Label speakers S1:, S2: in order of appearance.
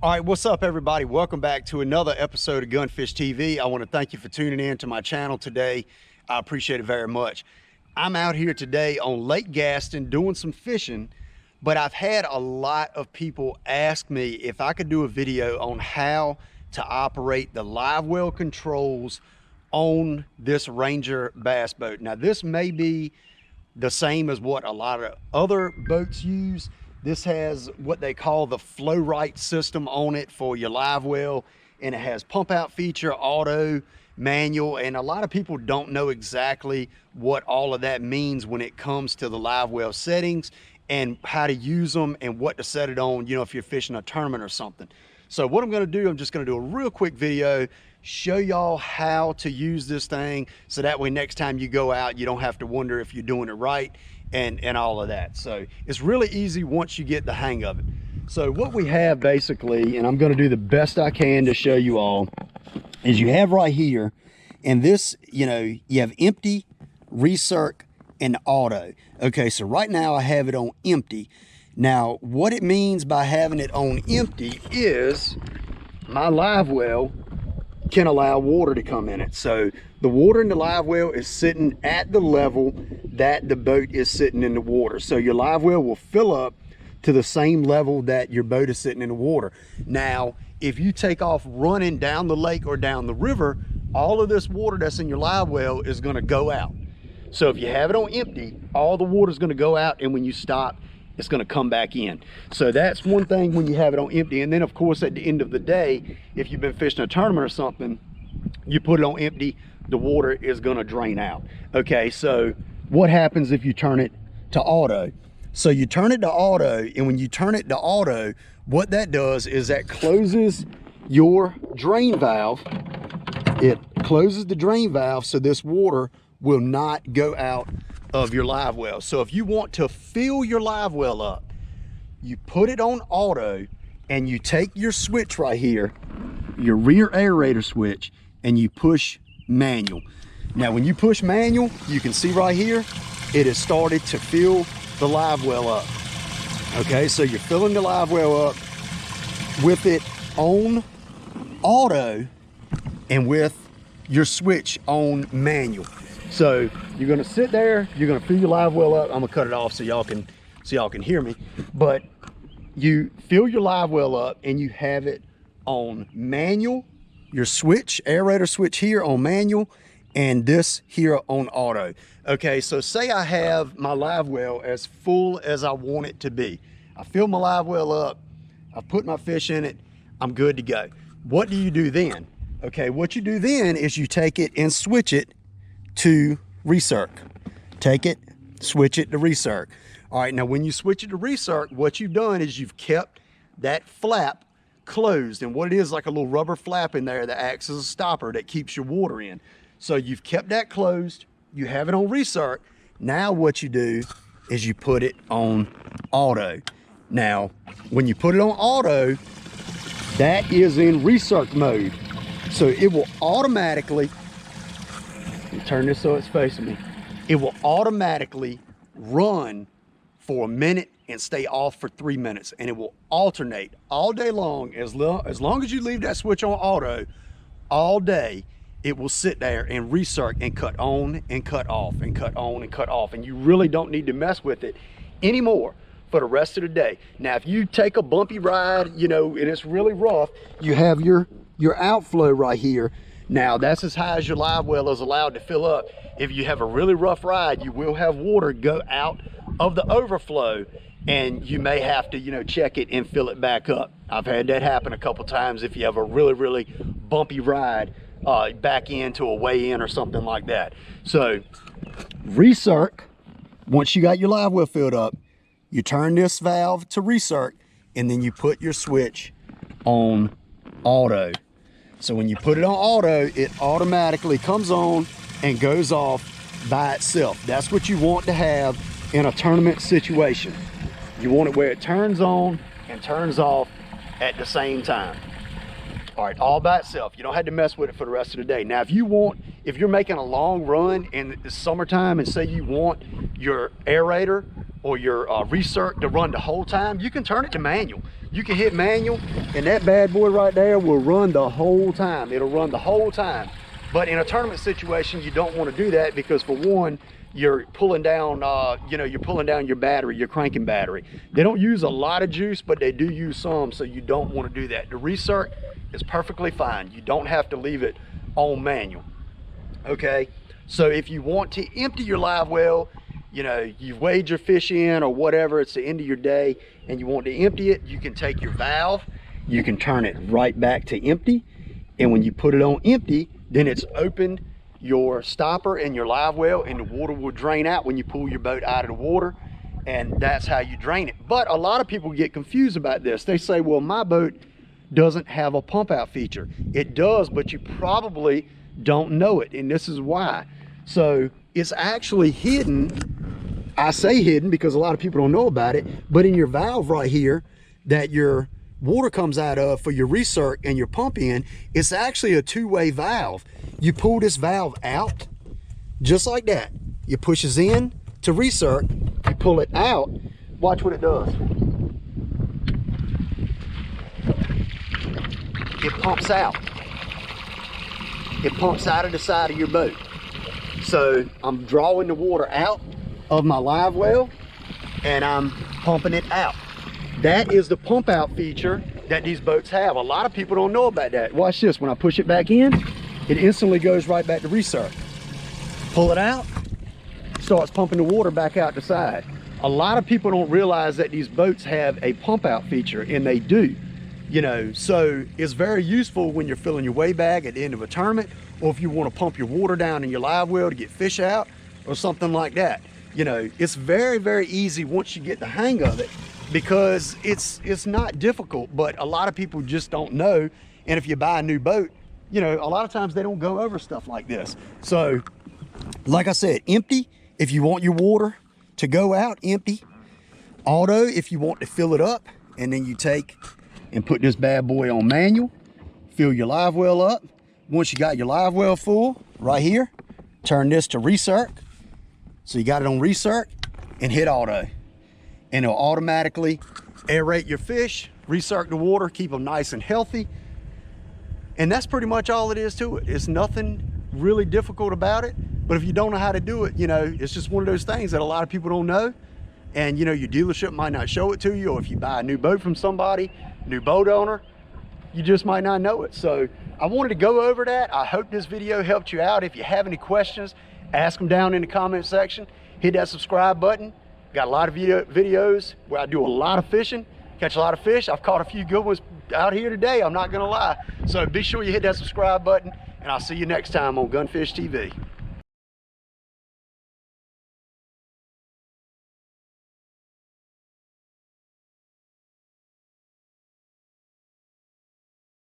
S1: All right, what's up everybody? Welcome back to another episode of GunnFishTV. I want to thank you for tuning in to my channel today. I appreciate it very much. I'm out here today on Lake Gaston doing some fishing, but I've had a lot of people ask me if I could do a video on how to operate the Livewell controls on this Ranger bass boat. Now this may be the same as what a lot of other boats use. This has what they call the flow right system on it for your Livewell, and it has pump out feature, auto, manual, and a lot of people don't know exactly what all of that means when it comes to the Livewell settings and how to use them and what to set it on, you know, if you're fishing a tournament or something. So what I'm going to do, I'm just going to do a real quick video, show y'all how to use this thing, so that way next time you go out, you don't have to wonder if you're doing it right and all of that. So it's really easy once you get the hang of it. So what we have basically, and I'm going to do the best I can to show you all, is you have right here, and this, you know, you have empty, Recirc, and auto. Okay, so right now I have it on empty. Now what it means by having it on empty is my Livewell can allow water to come in it. So the water in the Livewell is sitting at the level that the boat is sitting in the water. So your Livewell will fill up to the same level that your boat is sitting in the water. Now, if you take off running down the lake or down the river, all of this water that's in your Livewell is gonna go out. So if you have it on empty, all the water is gonna go out, and when you stop, it's going to come back in. So that's one thing when you have it on empty. And then of course at the end of the day, if you've been fishing a tournament or something, you put it on empty, the water is going to drain out. Okay, so what happens if you turn it to auto? So you turn it to auto, and when you turn it to auto, what that does is that closes your drain valve. It closes the drain valve, so this water will not go out of your Livewell. So if you want to fill your Livewell up, you put it on auto, and you take your switch right here, your rear aerator switch, and you push manual. Now when you push manual, you can see right here, it has started to fill the Livewell up. Okay, so you're filling the Livewell up with it on auto and with your switch on manual. So you're gonna sit there, you're gonna fill your Livewell up. I'm gonna cut it off so y'all can hear me. But you fill your Livewell up and you have it on manual, your switch, aerator switch here on manual, and this here on auto. Okay, so say I have my Livewell as full as I want it to be. I fill my Livewell up, I put my fish in it, I'm good to go. What do you do then? Okay, what you do then is you take it and switch it to Recirc. Take it, switch it to Recirc. All right, now when you switch it to Recirc, what you've done is you've kept that flap closed, and what it is, like a little rubber flap in there that acts as a stopper that keeps your water in. So you've kept that closed, you have it on Recirc. Now what you do is you put it on auto. Now when you put it on auto, that is in Recirc mode, so it will automatically, turn this so it's facing me, it will automatically run for a minute and stay off for 3 minutes, and it will alternate all day long. As long as you leave that switch on auto all day, it will sit there and Recirc and cut on and cut off and cut on and cut off, and you really don't need to mess with it anymore for the rest of the day. Now if you take a bumpy ride, you know, and it's really rough, you have your outflow right here. Now that's as high as your Livewell is allowed to fill up. If you have a really rough ride, you will have water go out of the overflow, and you may have to, you know, check it and fill it back up. I've had that happen a couple times if you have a really bumpy ride back into a weigh in or something like that. So Recirc, once you got your Livewell filled up, you turn this valve to Recirc, and then you put your switch on auto. So when you put it on auto, it automatically comes on and goes off by itself. That's what you want to have in a tournament situation. You want it where it turns on and turns off at the same time. All right, all by itself. You don't have to mess with it for the rest of the day. Now, if you want if you're making a long run in the summertime and say you want your aerator or your Recirc to run the whole time, you can turn it to manual. You can hit manual and that bad boy right there will run the whole time. It'll run the whole time. But in a tournament situation, you don't want to do that because, for one, you're pulling down, you're pulling down your battery, your cranking battery. They don't use a lot of juice, but they do use some, so you don't want to do that. The Recirc is perfectly fine. You don't have to leave it on manual. Okay, so if you want to empty your live well, you've weighed your fish in or whatever, it's the end of your day, and you want to empty it, you can take your valve, you can turn it right back to empty, and when you put it on empty, then it's opened your stopper and your live well, and the water will drain out when you pull your boat out of the water, and that's how you drain it. But a lot of people get confused about this. They say, well, my boat doesn't have a pump out feature. It does, but you probably don't know it, and this is why. So it's actually hidden. I say hidden because a lot of people don't know about it, but in your valve right here that your water comes out of for your Recirc and your pump in, it's actually a two-way valve. You pull this valve out just like that. You pushes in to Recirc, you pull it out, watch what it does. It pumps out. It pumps out of the side of your boat. So I'm drawing the water out of my live well and I'm pumping it out. That is the pump out feature that these boats have. A lot of people don't know about that. Watch this, when I push it back in, it instantly goes right back to Recirc. Pull it out, starts pumping the water back out the side. A lot of people don't realize that these boats have a pump out feature, and they do. So it's very useful when you're filling your weigh bag at the end of a tournament, or if you want to pump your water down in your live well to get fish out or something like that. It's very, very easy once you get the hang of it, because it's not difficult, but a lot of people just don't know. And if you buy a new boat, a lot of times they don't go over stuff like this. So like I said, empty if you want your water to go out, empty. Auto if you want to fill it up, and then you take and put this bad boy on manual, fill your live well up. Once you got your live well full right here, turn this to Recirc. So you got it on Recirc, and hit auto, and it'll automatically aerate your fish, recirc the water, keep them nice and healthy. And that's pretty much all it is to it. It's nothing really difficult about it, but if you don't know how to do it, it's just one of those things that a lot of people don't know. And your dealership might not show it to you, or if you buy a new boat from somebody, new boat owner, you just might not know it. So I wanted to go over that. I hope this video helped you out. If you have any questions, ask them down in the comment section. Hit that subscribe button. Got a lot of videos where I do a lot of fishing, catch a lot of fish. I've caught a few good ones out here today, I'm not gonna lie. So be sure you hit that subscribe button, and I'll see you next time on GunnFishTV.